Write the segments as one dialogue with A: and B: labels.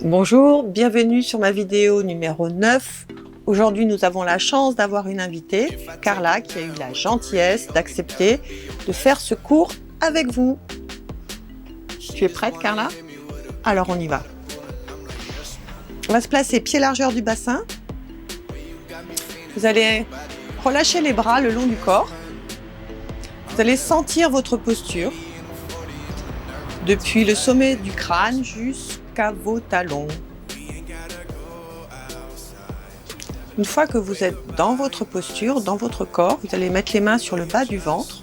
A: Bonjour, bienvenue sur ma vidéo numéro 9. Aujourd'hui, nous avons la chance d'avoir une invitée, Carla, qui a eu la gentillesse d'accepter de faire ce cours avec vous. Tu es prête, Carla? Alors, on y va. On va se placer pied largeur du bassin. Vous allez relâcher les bras le long du corps. Vous allez sentir votre posture depuis le sommet du crâne jusqu'à vos talons. Une fois que vous êtes dans votre posture, dans votre corps, vous allez mettre les mains sur le bas du ventre.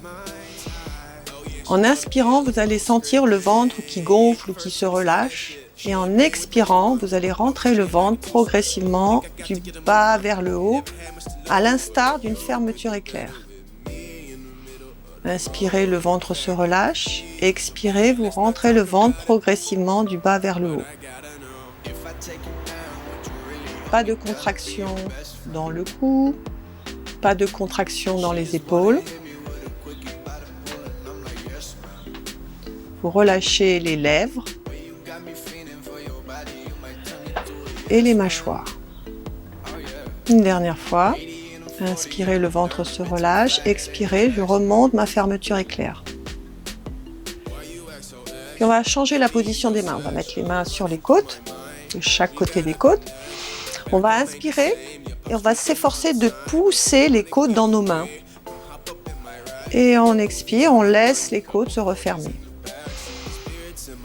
A: En inspirant, vous allez sentir le ventre qui gonfle ou qui se relâche. Et en expirant, vous allez rentrer le ventre progressivement du bas vers le haut, à l'instar d'une fermeture éclair. Inspirez, le ventre se relâche. Expirez, vous rentrez le ventre progressivement du bas vers le haut. Pas de contraction dans le cou, pas de contraction dans les épaules. Vous relâchez les lèvres et les mâchoires. Une dernière fois. Inspirez, le ventre se relâche. Expirez, je remonte ma fermeture éclair. Puis on va changer la position des mains. On va mettre les mains sur les côtes, de chaque côté des côtes. On va inspirer et on va s'efforcer de pousser les côtes dans nos mains. Et on expire, on laisse les côtes se refermer.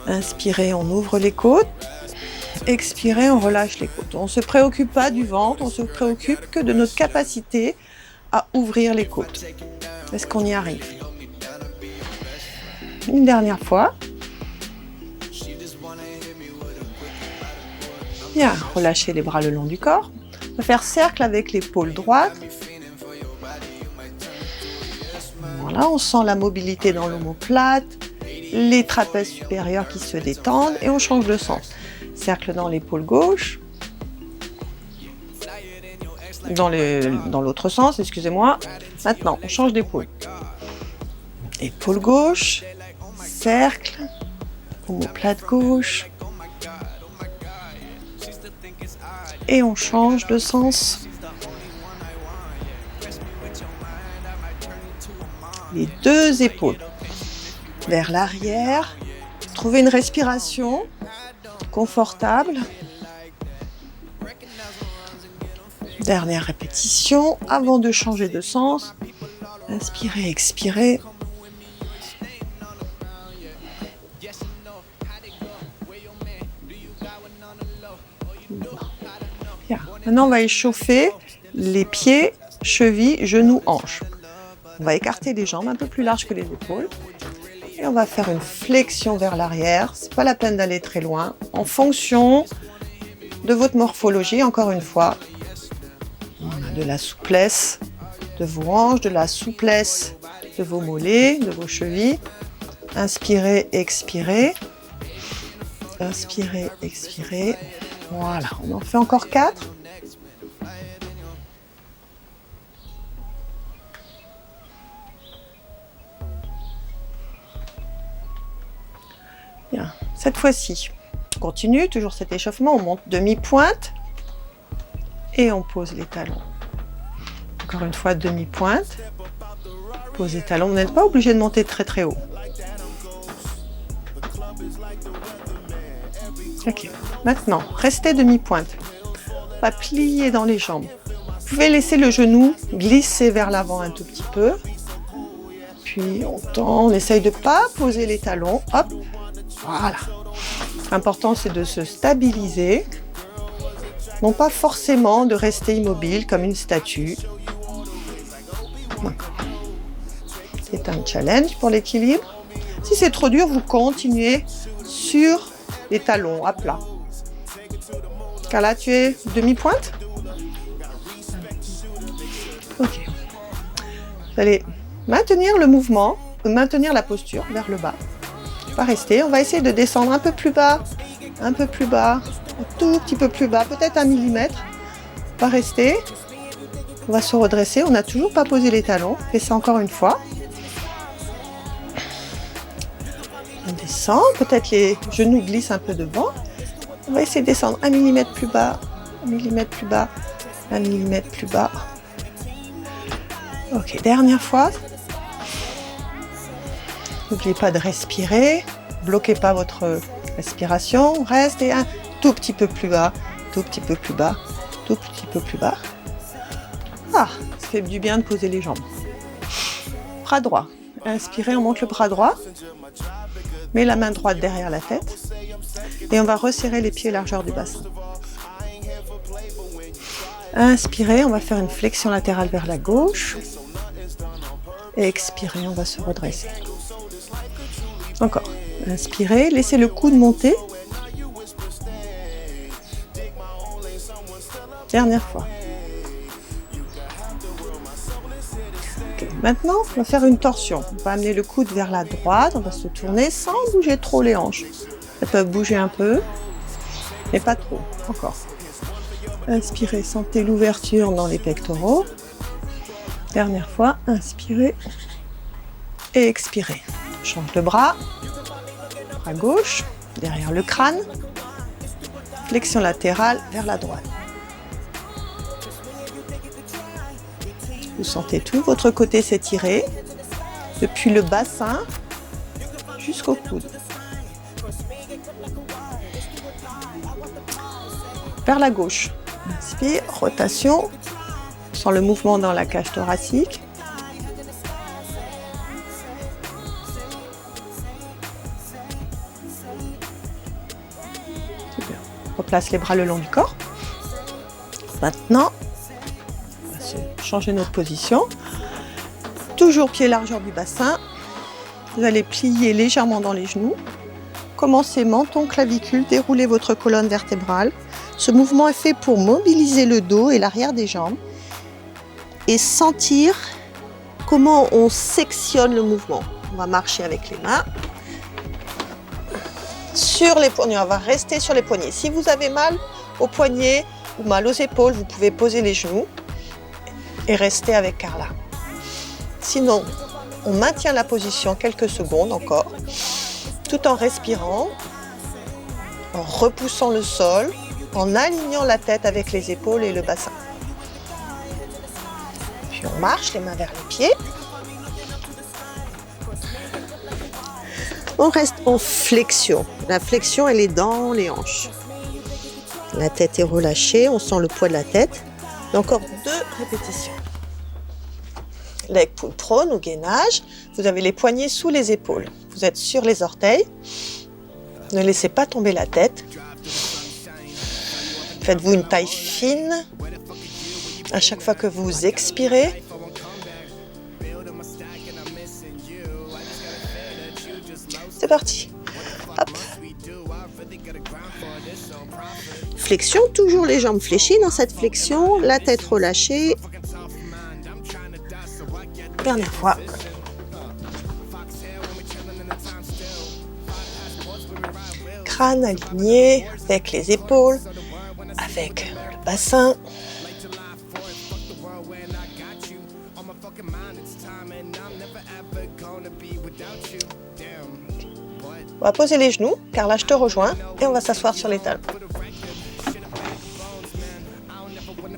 A: Inspirez, on ouvre les côtes. Expirez, on relâche les côtes. On ne se préoccupe pas du ventre, on se préoccupe que de notre capacité à ouvrir les côtes. Est-ce qu'on y arrive? Une dernière fois. Bien, relâchez les bras le long du corps. On va faire cercle avec l'épaule droite. Voilà, on sent la mobilité dans l'omoplate, les trapèzes supérieurs qui se détendent et on change de sens. Cercle dans l'épaule gauche, dans l'autre sens, excusez-moi. Maintenant, on change d'épaule. Épaule gauche, cercle, omoplate gauche. Et on change de sens. Les deux épaules vers l'arrière. Trouvez une respiration confortable. Dernière répétition avant de changer de sens. Inspirez, expirez. Bien. Maintenant, on va échauffer les pieds, chevilles, genoux, hanches. On va écarter les jambes un peu plus larges que les épaules. Et on va faire une flexion vers l'arrière. C'est pas la peine d'aller très loin. En fonction de votre morphologie, encore une fois, on a de la souplesse de vos hanches, de la souplesse de vos mollets, de vos chevilles. Inspirez, expirez. Inspirez, expirez. Voilà, on en fait encore 4. Bien, cette fois-ci, on continue, toujours cet échauffement, on monte demi-pointe et on pose les talons. Encore une fois, demi-pointe, pose les talons, vous n'êtes pas obligé de monter très très haut. Ok, maintenant, restez demi-pointe, on va plier dans les jambes. Vous pouvez laisser le genou glisser vers l'avant un tout petit peu, puis on tend, on essaye de ne pas poser les talons, hop. Voilà. L'important, c'est de se stabiliser, non pas forcément de rester immobile comme une statue. C'est un challenge pour l'équilibre. Si c'est trop dur, vous continuez sur les talons à plat. Car là, tu es demi-pointe. Ok. Vous allez maintenir le mouvement, maintenir la posture vers le bas. Va rester, on va essayer de descendre un peu plus bas, un tout petit peu plus bas, peut-être 1 millimètre. On va rester. On va se redresser. On n'a toujours pas posé les talons. On fait ça encore une fois. On descend. Peut-être les genoux glissent un peu devant. On va essayer de descendre 1 mm plus bas, 1 mm plus bas, 1 mm plus bas. Ok, dernière fois. N'oubliez pas de respirer. Bloquez pas votre respiration. Reste et un tout petit peu plus bas, tout petit peu plus bas, tout petit peu plus bas. Ah, ça fait du bien de poser les jambes. Bras droit. Inspirez, on monte le bras droit. Mets la main droite derrière la tête. Et on va resserrer les pieds largeur du bassin. Inspirez, on va faire une flexion latérale vers la gauche. Et expirez, on va se redresser. Encore. Inspirez, laissez le coude monter. Dernière fois. Okay. Maintenant, on va faire une torsion. On va amener le coude vers la droite, on va se tourner sans bouger trop les hanches. Elles peuvent bouger un peu, mais pas trop. Encore. Inspirez, sentez l'ouverture dans les pectoraux. Dernière fois, inspirez et expirez. Change de bras. Bras gauche, derrière le crâne. Flexion latérale vers la droite. Vous sentez tout votre côté s'étirer, depuis le bassin jusqu'au coude. Vers la gauche. Inspire, rotation. On sent le mouvement dans la cage thoracique. Super. On replace les bras le long du corps. Maintenant, on va changer notre position. Toujours pied largeur du bassin. Vous allez plier légèrement dans les genoux. Commencez menton, clavicule, déroulez votre colonne vertébrale. Ce mouvement est fait pour mobiliser le dos et l'arrière des jambes et sentir comment on sectionne le mouvement. On va marcher avec les mains sur les poignets. On va rester sur les poignets. Si vous avez mal aux poignets ou mal aux épaules, vous pouvez poser les genoux et rester avec Carla. Sinon, on maintient la position quelques secondes encore, tout en respirant, en repoussant le sol, en alignant la tête avec les épaules et le bassin. Puis on marche, les mains vers les pieds. On reste en flexion. La flexion, elle est dans les hanches. La tête est relâchée, on sent le poids de la tête. Et encore 2 répétitions. Leg pull prone ou gainage. Vous avez les poignets sous les épaules. Vous êtes sur les orteils. Ne laissez pas tomber la tête. Faites-vous une taille fine à chaque fois que vous expirez. C'est parti. Hop. Flexion, toujours les jambes fléchies dans cette flexion, la tête relâchée. Dernière fois. Crâne aligné avec les épaules, avec le bassin. On va poser les genoux, car là je te rejoins, et on va s'asseoir sur les talons.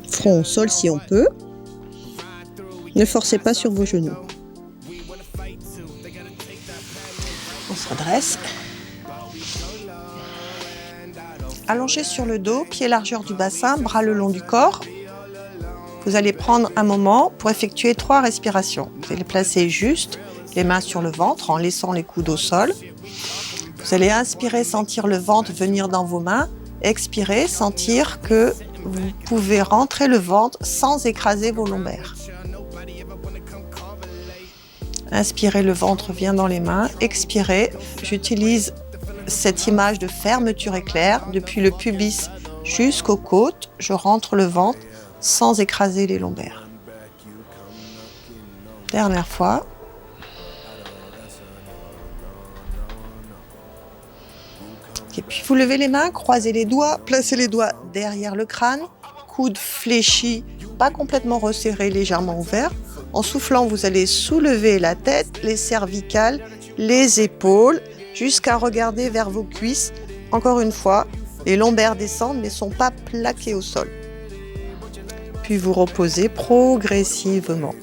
A: Front au sol si on peut. Ne forcez pas sur vos genoux. On se redresse. Allongé sur le dos, pied largeur du bassin, bras le long du corps. Vous allez prendre un moment pour effectuer 3 respirations. Vous allez placer juste les mains sur le ventre en laissant les coudes au sol. Vous allez inspirer, sentir le ventre venir dans vos mains. Expirez, sentir que vous pouvez rentrer le ventre sans écraser vos lombaires. Inspirez, le ventre vient dans les mains. Expirez, j'utilise cette image de fermeture éclair. Depuis le pubis jusqu'aux côtes, je rentre le ventre sans écraser les lombaires. Dernière fois. Et puis vous levez les mains, croisez les doigts, placez les doigts derrière le crâne, coudes fléchis, pas complètement resserrés, légèrement ouverts. En soufflant, vous allez soulever la tête, les cervicales, les épaules, jusqu'à regarder vers vos cuisses. Encore une fois, les lombaires descendent mais ne sont pas plaqués au sol. Puis vous reposez progressivement.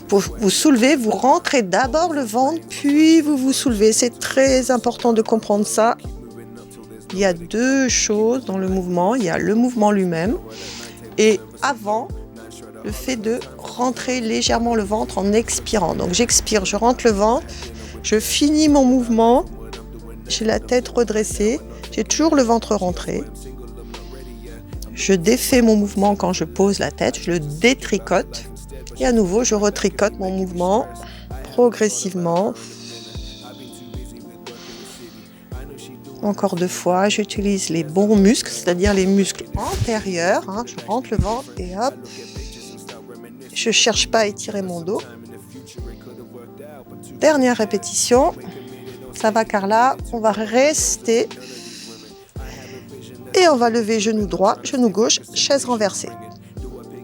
A: Pour vous soulevez, vous rentrez d'abord le ventre, puis vous vous soulevez. C'est très important de comprendre ça. Il y a deux choses dans le mouvement. Il y a le mouvement lui-même et avant, le fait de rentrer légèrement le ventre en expirant. Donc j'expire, je rentre le ventre, je finis mon mouvement, j'ai la tête redressée, j'ai toujours le ventre rentré. Je défais mon mouvement quand je pose la tête, je le détricote. Et à nouveau, je retricote mon mouvement progressivement. Encore 2 fois, j'utilise les bons muscles, c'est-à-dire les muscles antérieurs. Je rentre le ventre et hop. Je ne cherche pas à étirer mon dos. Dernière répétition. Ça va Carla, on va rester. Et on va lever genou droit, genou gauche, chaise renversée.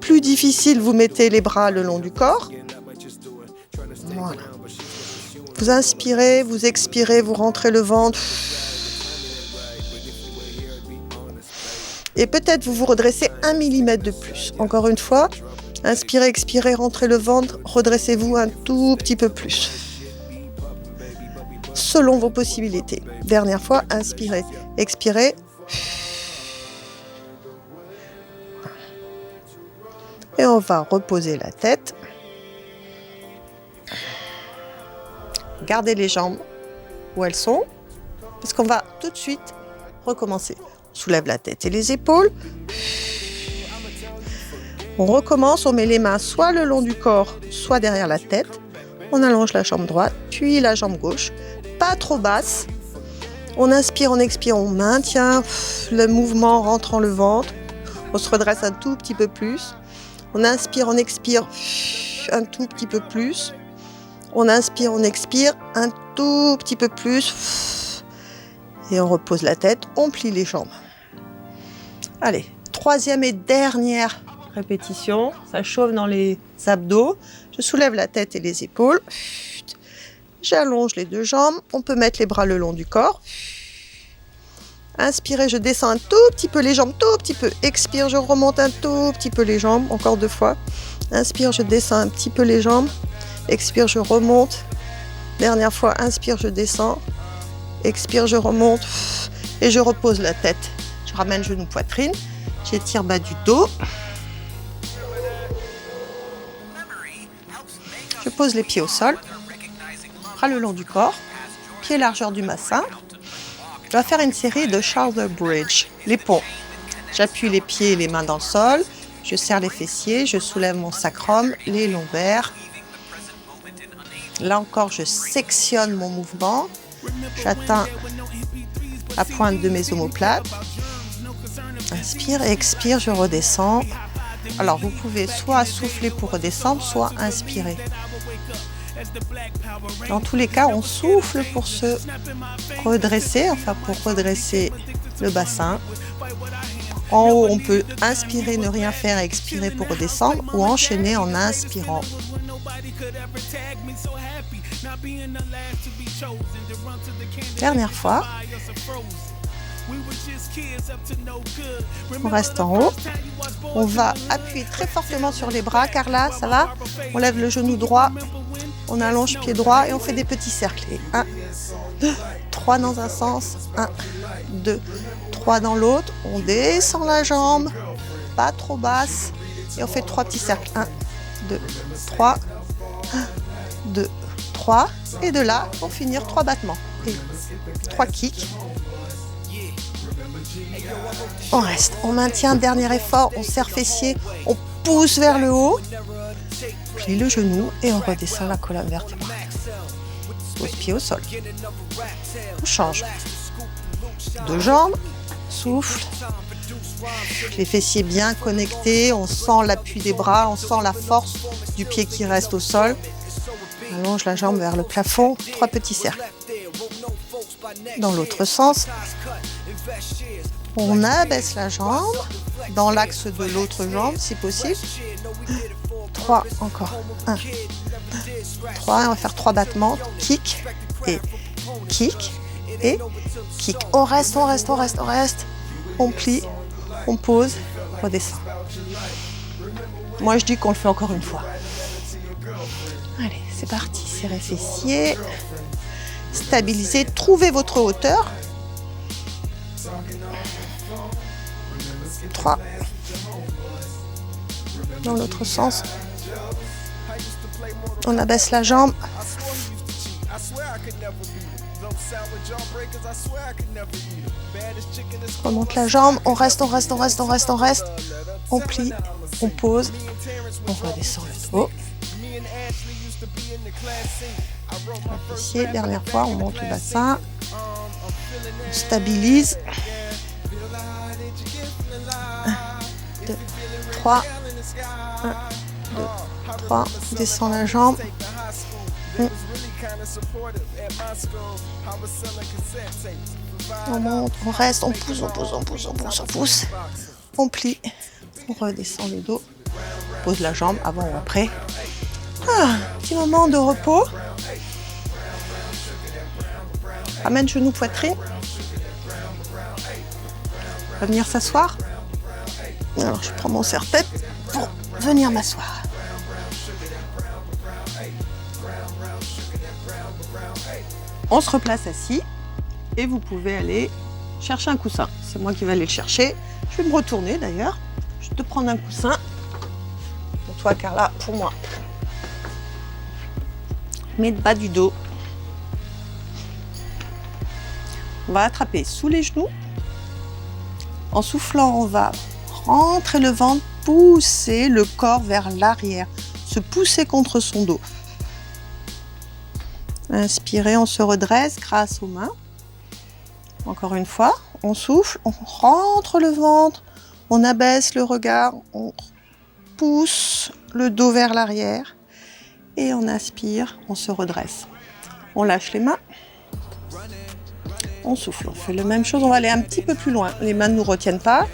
A: Plus difficile, vous mettez les bras le long du corps. Voilà. Vous inspirez, vous expirez, vous rentrez le ventre. Et peut-être vous vous redressez 1 mm de plus. Encore une fois, inspirez, expirez, rentrez le ventre, redressez-vous un tout petit peu plus. Selon vos possibilités. Dernière fois, inspirez, expirez. Et on va reposer la tête. Gardez les jambes où elles sont, parce qu'on va tout de suite recommencer. On soulève la tête et les épaules. On recommence, on met les mains soit le long du corps, soit derrière la tête. On allonge la jambe droite, puis la jambe gauche. Pas trop basse. On inspire, on expire, on maintient le mouvement rentrant le ventre. On se redresse un tout petit peu plus. On inspire, on expire un tout petit peu plus. On inspire, on expire un tout petit peu plus. Et on repose la tête, on plie les jambes. Allez, 3e et dernière répétition. Ça chauffe dans les abdos. Je soulève la tête et les épaules. J'allonge les 2 jambes. On peut mettre les bras le long du corps. Inspirez, je descends un tout petit peu les jambes, tout petit peu. Expire, je remonte un tout petit peu les jambes, encore 2 fois. Inspire, je descends un petit peu les jambes. Expire, je remonte. Dernière fois, inspire, je descends. Expire, je remonte. Et je repose la tête. Je ramène genou, poitrine. J'étire bas du dos. Je pose les pieds au sol. Bras le long du corps. Pieds largeur du bassin. Je vais faire une série de shoulder bridge, les ponts. J'appuie les pieds et les mains dans le sol, je serre les fessiers, je soulève mon sacrum, les lombaires. Là encore, je sectionne mon mouvement. J'atteins la pointe de mes omoplates. Inspire et expire, je redescends. Alors, vous pouvez soit souffler pour redescendre, soit inspirer. Dans tous les cas, on souffle pour se redresser, enfin pour redresser le bassin. En haut, on peut inspirer, ne rien faire et expirer pour redescendre ou enchaîner en inspirant. Dernière fois. On reste en haut. On va appuyer très fortement sur les bras. Carla, ça va? On lève le genou droit. On allonge pied droit et on fait des petits cercles. 1, 2, 3 dans un sens. 1, 2, 3 dans l'autre. On descend la jambe, pas trop basse. Et on fait 3 petits cercles. 1, 2, 3. 1, 2, 3. Et de là, pour finir, 3 battements. Et 3 kicks. On reste, on maintient, dernier effort, on serre fessier, on pousse vers le haut. Plie le genou et on redescend la colonne vertébrale. Pose pied au sol. On change. 2 jambes, souffle. Les fessiers bien connectés, on sent l'appui des bras, on sent la force du pied qui reste au sol. Allonge la jambe vers le plafond, 3 petits cercles. Dans l'autre sens, on abaisse la jambe, dans l'axe de l'autre jambe si possible. 3 encore. 1, 2, 3. On va faire 3 battements. Kick et kick et kick. On reste, on reste, on reste, on reste. On plie, on pose, on redescend. Moi je dis qu'on le fait encore une fois. Allez, c'est parti. Serrez fessiers. Stabilisez, trouvez votre hauteur. 3. Dans l'autre sens. On abaisse la jambe. On remonte la jambe. On reste, on reste, on reste, on reste, on reste. On plie, on pose. On redescend le dos. Fessier, dernière fois, on monte le bassin. On stabilise. 1, 2, 3. 1, 2, 3. Descend la jambe. On monte, on reste, on pousse, on pousse, on pousse, on pousse, on pousse. On plie. On redescend le dos. On pose la jambe avant ou après. Petit moment de repos. Ramène genou, poitrine. On va venir s'asseoir. Alors je prends mon serre-tête pour venir m'asseoir. On se replace assis et vous pouvez aller chercher un coussin. C'est moi qui vais aller le chercher. Je vais me retourner d'ailleurs. Je vais te prendre un coussin. Pour toi Carla, pour moi. Mets le bas du dos. On va attraper sous les genoux. En soufflant, on va rentrer le ventre, pousser le corps vers l'arrière, se pousser contre son dos. Inspirez, on se redresse grâce aux mains. Encore une fois, on souffle, on rentre le ventre, on abaisse le regard, on pousse le dos vers l'arrière et on inspire, on se redresse. On lâche les mains. On souffle, on fait la même chose, on va aller un petit peu plus loin. Les mains ne nous retiennent pas.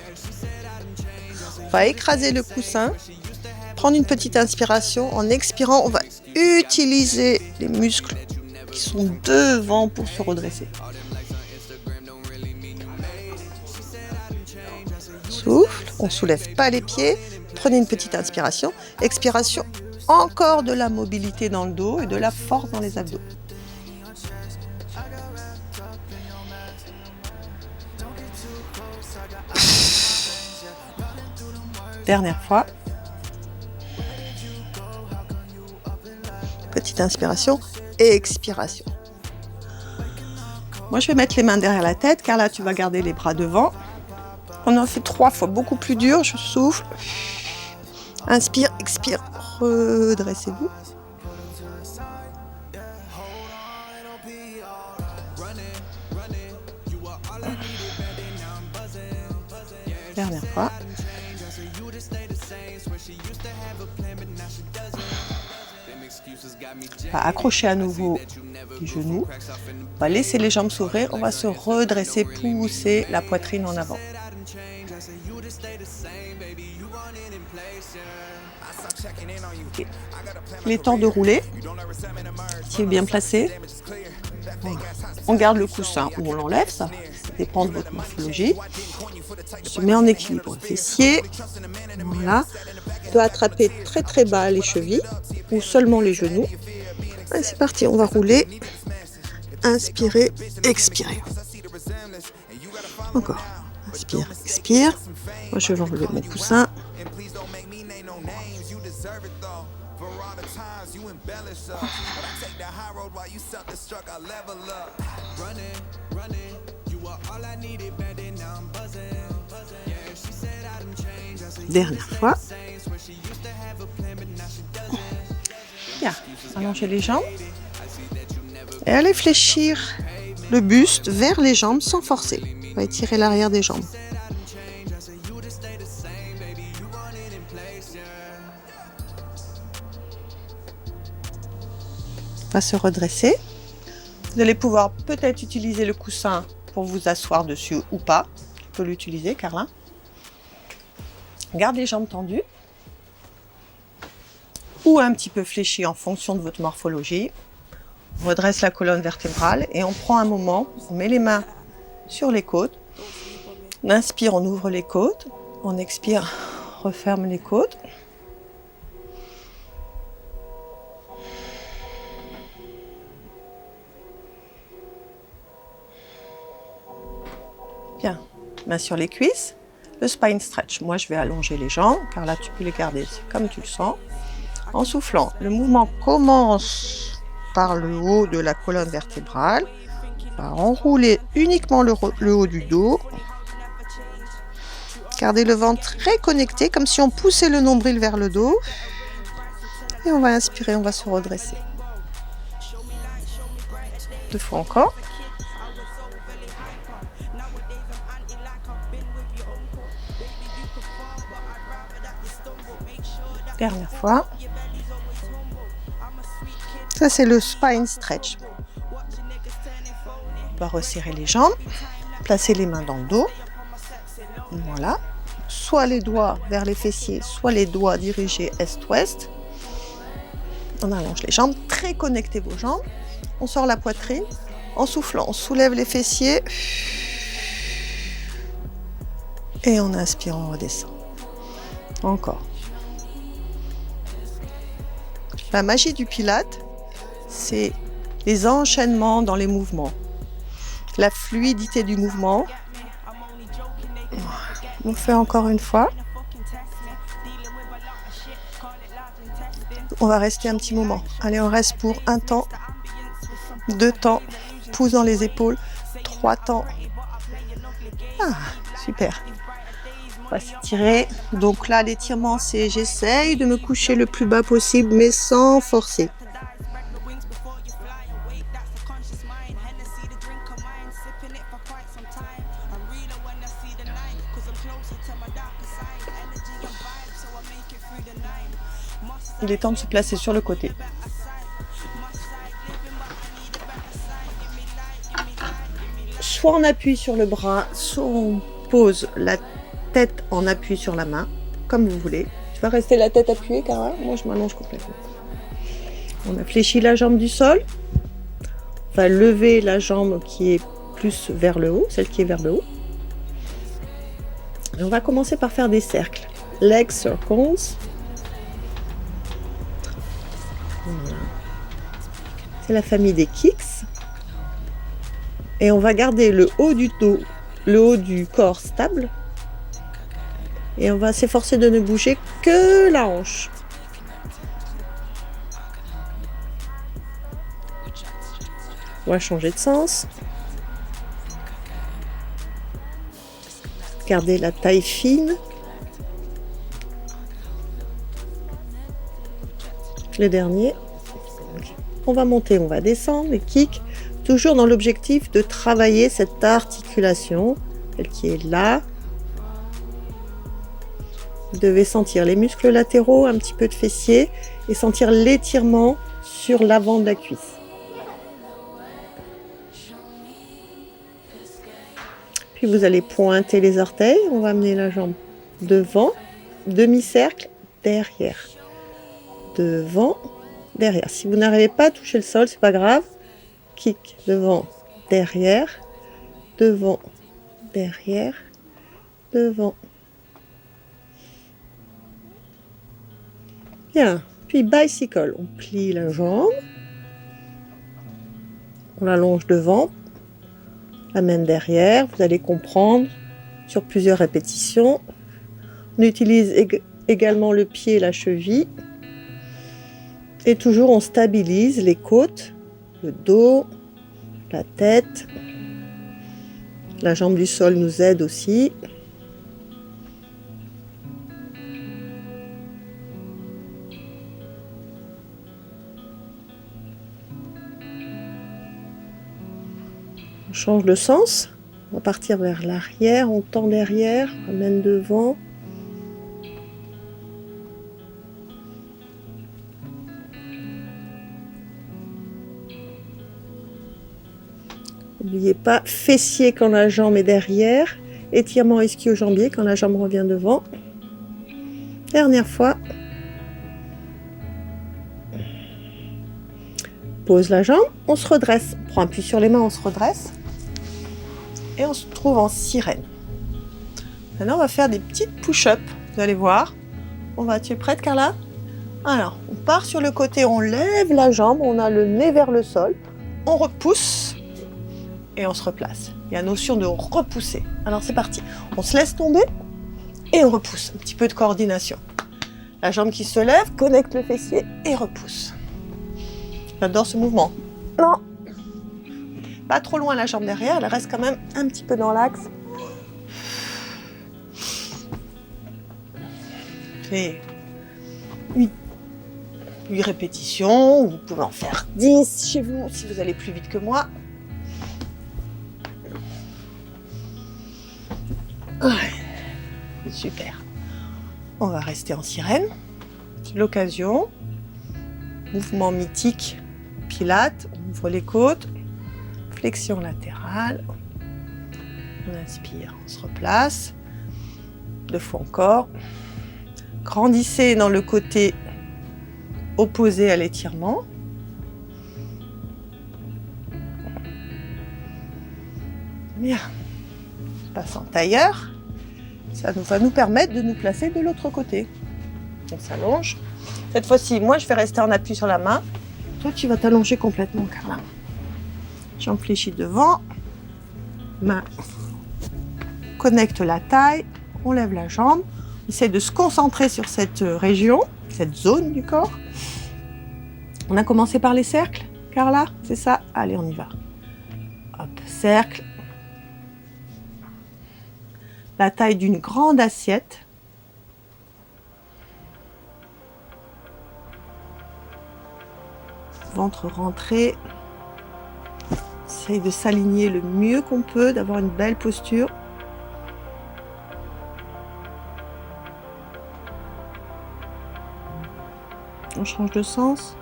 A: On va écraser le coussin, prendre une petite inspiration. En expirant, on va utiliser les muscles qui sont devant pour se redresser. Souffle, on ne soulève pas les pieds. Prenez une petite inspiration. Expiration, encore de la mobilité dans le dos et de la force dans les abdos. Dernière fois. Petite inspiration et expiration. Moi, je vais mettre les mains derrière la tête, car là, tu vas garder les bras devant. On en fait 3 fois, beaucoup plus dur. Je souffle. Inspire, expire. Redressez-vous. Dernière fois. On va accrocher à nouveau les genoux. On va laisser les jambes s'ouvrir. On va se redresser, pousser la poitrine en avant. Okay. Il est temps de rouler. S'il est bien placé, on garde le coussin ou on l'enlève, ça dépend de votre morphologie. On se met en équilibre. Fessier. Voilà. On peut attraper très très bas les chevilles ou seulement les genoux. Allez, c'est parti, on va rouler. Inspirez, expirez. Encore. Inspire, expire. Moi, je vais enlever mon coussin. Dernière fois. Bien, allongez les jambes. Et allez fléchir le buste vers les jambes sans forcer. On va étirer l'arrière des jambes. On va se redresser. Vous allez pouvoir peut-être utiliser le coussin pour vous asseoir dessus ou pas. Tu peux l'utiliser, Carla. Garde les jambes tendues ou un petit peu fléchies en fonction de votre morphologie. On redresse la colonne vertébrale et on prend un moment, on met les mains sur les côtes. On inspire, on ouvre les côtes. On expire, on referme les côtes. Bien, main sur les cuisses. Le spine stretch. Moi, je vais allonger les jambes, car là, tu peux les garder comme tu le sens. En soufflant, le mouvement commence par le haut de la colonne vertébrale. On va enrouler uniquement le haut du dos. Gardez le ventre très connecté, comme si on poussait le nombril vers le dos. Et on va inspirer, on va se redresser. 2 fois encore. Dernière fois. Ça, c'est le spine stretch. On va resserrer les jambes, placer les mains dans le dos. Voilà. Soit les doigts vers les fessiers, soit les doigts dirigés est-ouest. On allonge les jambes, très connectez vos jambes. On sort la poitrine. En soufflant, on soulève les fessiers. Et en inspirant, on redescend. Encore. La magie du Pilate, c'est les enchaînements dans les mouvements. La fluidité du mouvement. On fait encore une fois. On va rester un petit moment. Allez, on reste pour 1 temps, 2 temps, pouce dans les épaules, 3 temps. Ah, super. On va s'étirer. Donc là, l'étirement, c'est j'essaye de me coucher le plus bas possible, mais sans forcer. Il est temps de se placer sur le côté. Soit on appuie sur le bras, soit on pose la tête en appui sur la main, comme vous voulez. Tu vas rester la tête appuyée, Cara? Moi, je m'allonge complètement. On a fléchi la jambe du sol. On va lever la jambe qui est plus vers le haut, celle qui est vers le haut. Et on va commencer par faire des cercles. Leg circles. Voilà. C'est la famille des kicks. Et on va garder le haut du dos, le haut du corps stable. Et on va s'efforcer de ne bouger que la hanche. On va changer de sens. Garder la taille fine. Le dernier. On va monter, on va descendre, les kicks. Toujours dans l'objectif de travailler cette articulation, celle qui est là. Vous devez sentir les muscles latéraux, un petit peu de fessier et sentir l'étirement sur l'avant de la cuisse. Puis vous allez pointer les orteils. On va amener la jambe devant, demi-cercle, derrière. Devant, derrière. Si vous n'arrivez pas à toucher le sol, c'est pas grave. Kick devant, derrière, devant, derrière, devant. Bien. Puis bicycle. On plie la jambe. On l'allonge devant. L'amène derrière. Vous allez comprendre sur plusieurs répétitions. On utilise également le pied et la cheville. Et toujours on stabilise les côtes, le dos, la tête. La jambe du sol nous aide aussi. On change de sens. On va partir vers l'arrière, on tend derrière, on ramène devant. N'oubliez pas, fessier quand la jambe est derrière, étirement ischio-jambier quand la jambe revient devant. Dernière fois. Pose la jambe, on se redresse. On prend appui sur les mains, on se redresse. Et on se trouve en sirène. Maintenant, on va faire des petites push-ups. Vous allez voir. Tu es prête, Carla? Alors, on part sur le côté, on lève la jambe, on a le nez vers le sol. On repousse et on se replace. Il y a la notion de repousser. Alors, c'est parti. On se laisse tomber et on repousse. Un petit peu de coordination. La jambe qui se lève, connecte le fessier et repousse. J'adore ce mouvement. Non. Pas trop loin la jambe derrière, elle reste quand même un petit peu dans l'axe. Fais 8 répétitions, vous pouvez en faire 10 chez vous si vous allez plus vite que moi. Ouais. Super. On va rester en sirène. C'est l'occasion. Mouvement mythique. Pilates, on ouvre les côtes, flexion latérale, on inspire, on se replace, 2 fois encore, grandissez dans le côté opposé à l'étirement, bien, on passe en tailleur, ça va nous permettre de nous placer de l'autre côté, on s'allonge, cette fois-ci, moi je vais rester en appui sur la main. Toi, tu vas t'allonger complètement, Carla. Jambe fléchie devant. Main. Connecte la taille. On lève la jambe. On essaie de se concentrer sur cette région, cette zone du corps. On a commencé par les cercles, Carla, c'est ça? Allez, on y va. Hop, cercle. La taille d'une grande assiette. Ventre rentré. Essaye de s'aligner le mieux qu'on peut, d'avoir une belle posture. On change de sens.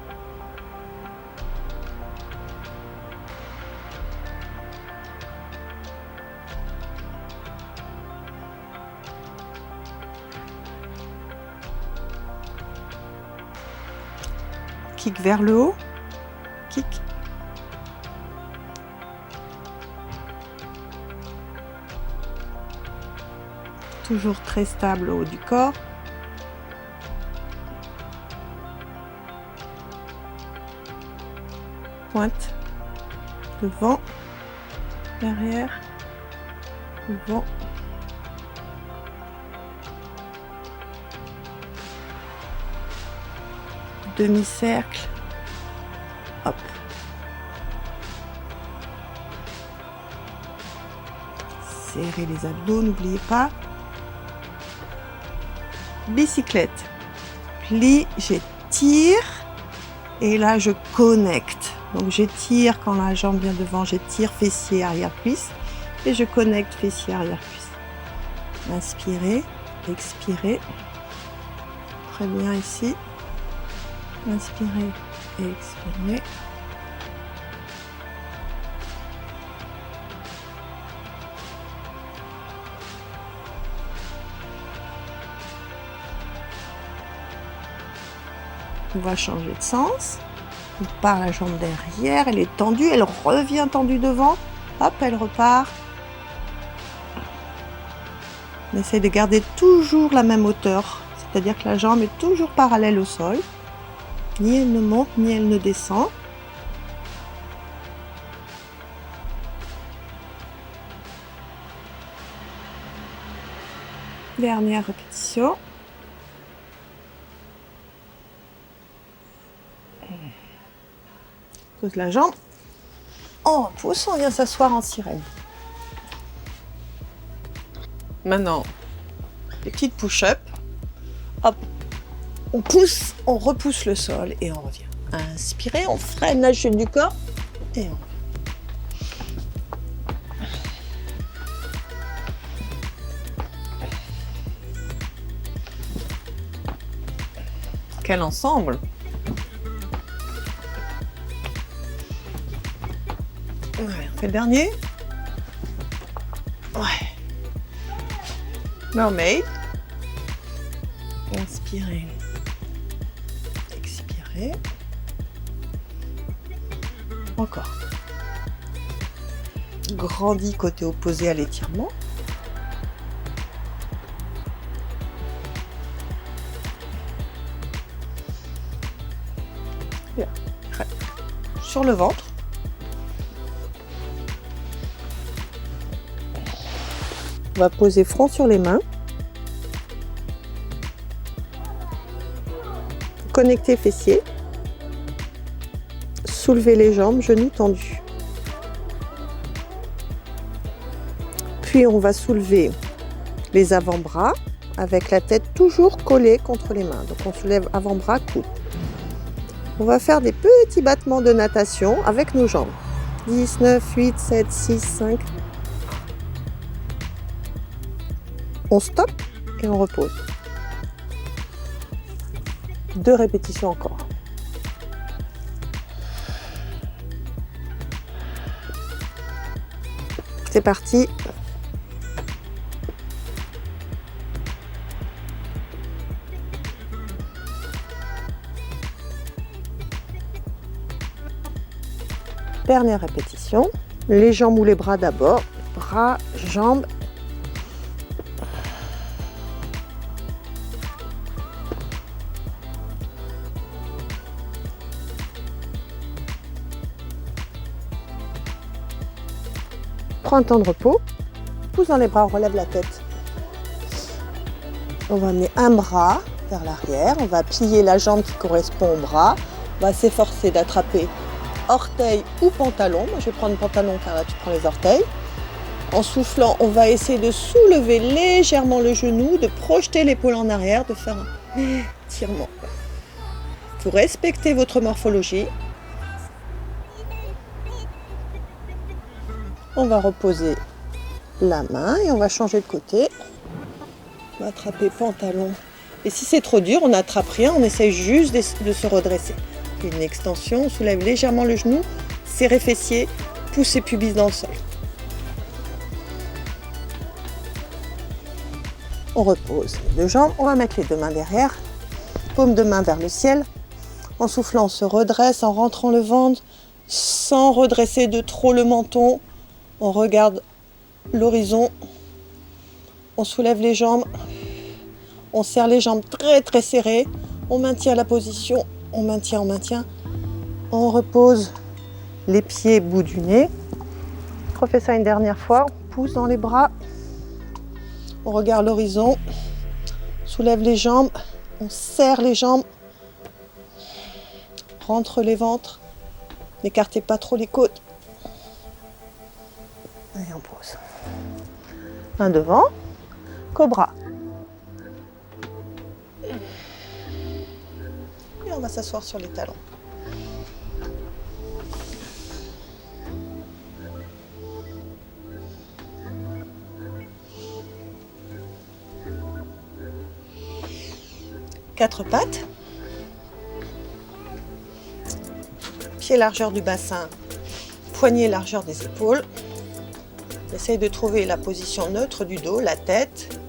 A: Kick vers le haut. Kick. Toujours très stable au haut du corps. Pointe. Devant. Derrière. Devant. Demi-cercle. Hop. Serrez les abdos, n'oubliez pas. Bicyclette. Plie, j'étire. Et là, je connecte. Donc, j'étire quand la jambe vient devant. J'étire fessier, arrière-cuisse. Et je connecte fessier, arrière-cuisse. Inspirez, expirez. Très bien ici. Inspirez et expirez. On va changer de sens. On part la jambe derrière, elle est tendue, elle revient tendue devant. Hop, elle repart. On essaie de garder toujours la même hauteur, c'est-à-dire que la jambe est toujours parallèle au sol. Ni elle ne monte, ni elle ne descend. Dernière répétition. Pose la jambe. On repousse, on vient s'asseoir en sirène. Maintenant, les petites push-ups. Hop. On pousse, on repousse le sol et on revient. Inspirez, on freine la chute du corps et on revient. Quel ensemble! Ouais, on fait le dernier. Ouais. Mermaid. Inspire. Inspirez. Expirez. Encore. Grandis côté opposé à l'étirement. Sur le ventre. On va poser front sur les mains. Connecter fessiers. Soulever les jambes, genoux tendus. Puis on va soulever les avant-bras avec la tête toujours collée contre les mains. Donc on soulève avant-bras, coude. On va faire des petits battements de natation avec nos jambes. 10, 9, 8, 7, 6, 5. On stoppe et on repose. 2 répétitions encore. C'est parti. Dernière répétition. Les jambes ou les bras d'abord. Bras, jambes. Prends un temps de repos. Pousse dans les bras, on relève la tête. On va amener un bras vers l'arrière. On va plier la jambe qui correspond au bras. On va s'efforcer d'attraper orteil ou pantalon. Moi, je vais prendre pantalon car là, tu prends les orteils. En soufflant, on va essayer de soulever légèrement le genou, de projeter l'épaule en arrière, de faire un étirement. Vous respectez votre morphologie. On va reposer la main et on va changer de côté. On va attraper pantalon. Et si c'est trop dur, on n'attrape rien, on essaye juste de se redresser. Une extension, on soulève légèrement le genou, serrez fessiers, poussez pubis dans le sol. On repose les 2 jambes, on va mettre les 2 mains derrière, paume de main vers le ciel. En soufflant, on se redresse en rentrant le ventre, sans redresser de trop le menton. On regarde l'horizon, on soulève les jambes, on serre les jambes très très serrées, on maintient la position, on maintient. On repose les pieds bout du nez. On refait ça une dernière fois, on pousse dans les bras, on regarde l'horizon, soulève les jambes, on serre les jambes, rentre les ventres, n'écartez pas trop les côtes. Et on pose. Un devant, cobra. Et on va s'asseoir sur les talons. Quatre pattes. Pied largeur du bassin, poignet largeur des épaules. Essaye de trouver la position neutre du dos, la tête,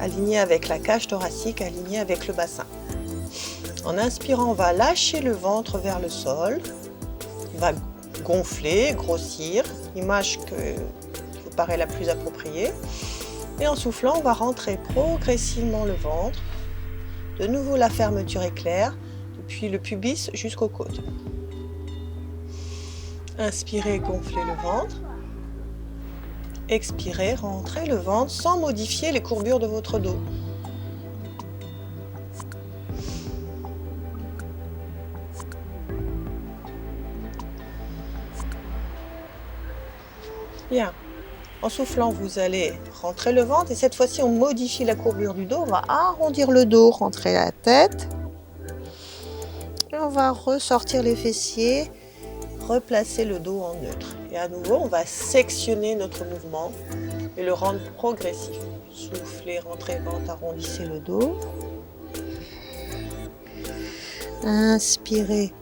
A: alignée avec la cage thoracique, alignée avec le bassin. En inspirant, on va lâcher le ventre vers le sol. Il va gonfler, grossir, image qui vous paraît la plus appropriée. Et en soufflant, on va rentrer progressivement le ventre. De nouveau, la fermeture éclair, depuis le pubis jusqu'aux côtes. Inspirez, gonflez le ventre. Expirez, rentrez le ventre sans modifier les courbures de votre dos. Bien. En soufflant, vous allez rentrer le ventre et cette fois-ci, on modifie la courbure du dos. On va arrondir le dos, rentrer la tête. Et on va ressortir les fessiers, replacer le dos en neutre. Et à nouveau, on va sectionner notre mouvement et le rendre progressif. Soufflez, rentrez ventre, arrondissez le dos. Inspirez,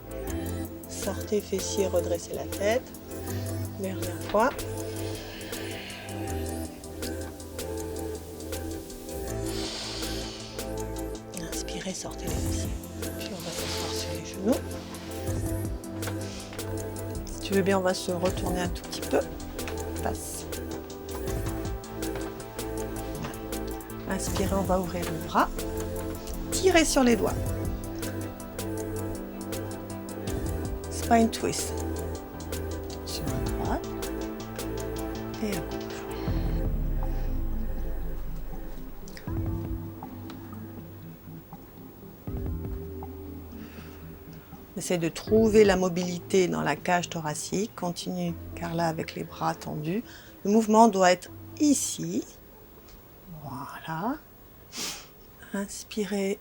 A: sortez fessiers, redressez la tête. Dernière fois. Et sortez les fessiers. Puis on va s'asseoir sur les genoux. Si tu veux bien, on va se retourner un tout petit peu. Passe. Voilà. Inspirez, on va ouvrir le bras. Tirez sur les doigts. Spine twist. Sur la droite et à gauche. Essaye de trouver la mobilité dans la cage thoracique. Continue, Carla, avec les bras tendus. Le mouvement doit être ici. Voilà. Inspirez.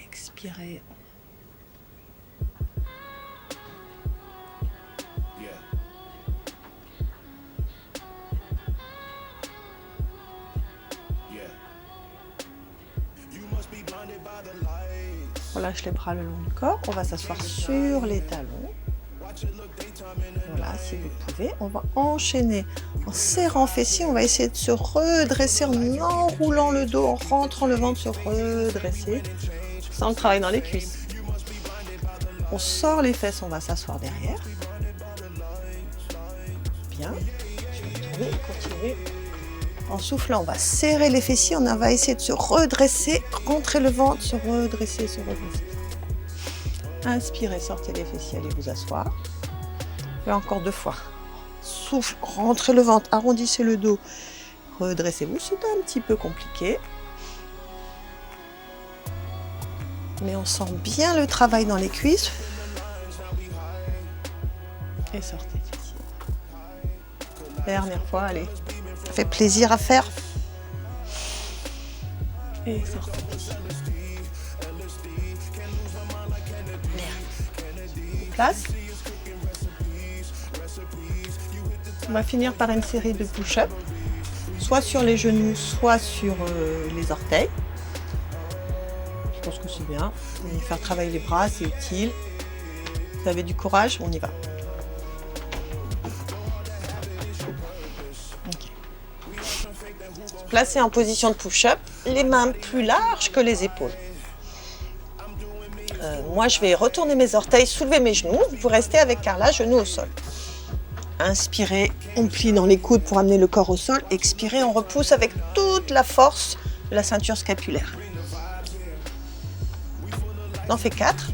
A: Expirez. On lâche les bras le long du corps. On va s'asseoir sur les talons. Voilà, si vous pouvez. On va enchaîner en serrant fessiers. On va essayer de se redresser en enroulant le dos, en rentrant le ventre, se redresser. Sans le travail dans les cuisses. On sort les fesses, on va s'asseoir derrière. Bien. Continuez. En soufflant, on va serrer les fessiers, on va essayer de se redresser, rentrer le ventre, se redresser, se redresser. Inspirez, sortez les fessiers, allez vous asseoir. Et encore 2 fois. Souffle, rentrez le ventre, arrondissez le dos, redressez-vous. C'est un petit peu compliqué. Mais on sent bien le travail dans les cuisses. Et sortez les fessiers. Dernière fois, allez. Ça fait plaisir à faire. Et sortez. Place. On va finir par une série de push-ups, soit sur les genoux, soit sur les orteils. Je pense que c'est bien. Faire travailler les bras, c'est utile. Vous avez du courage, on y va. Placez en position de push-up, les mains plus larges que les épaules. Moi, je vais retourner mes orteils, soulever mes genoux. Vous pouvez rester avec Carla, genoux au sol. Inspirez, on plie dans les coudes pour amener le corps au sol. Expirez, on repousse avec toute la force de la ceinture scapulaire. On en fait 4.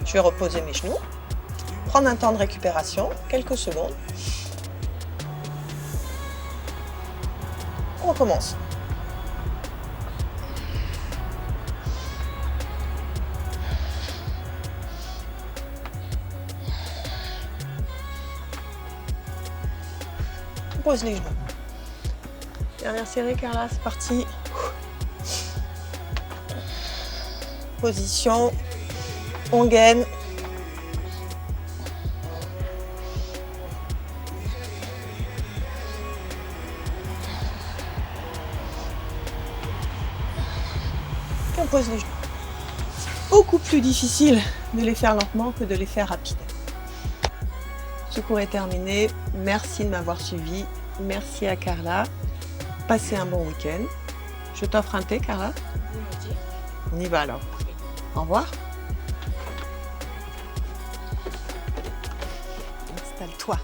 A: Je vais reposer mes genoux. Prendre un temps de récupération, quelques secondes. On recommence. On pose les genoux. Dernière série, Carla, c'est parti. Position, on gaine. On pose les genoux. C'est beaucoup plus difficile de les faire lentement que de les faire rapidement. Ce cours est terminé. Merci de m'avoir suivi. Merci à Carla. Passez un bon week-end. Je t'offre un thé, Carla. On y va alors. Au revoir. Installe-toi.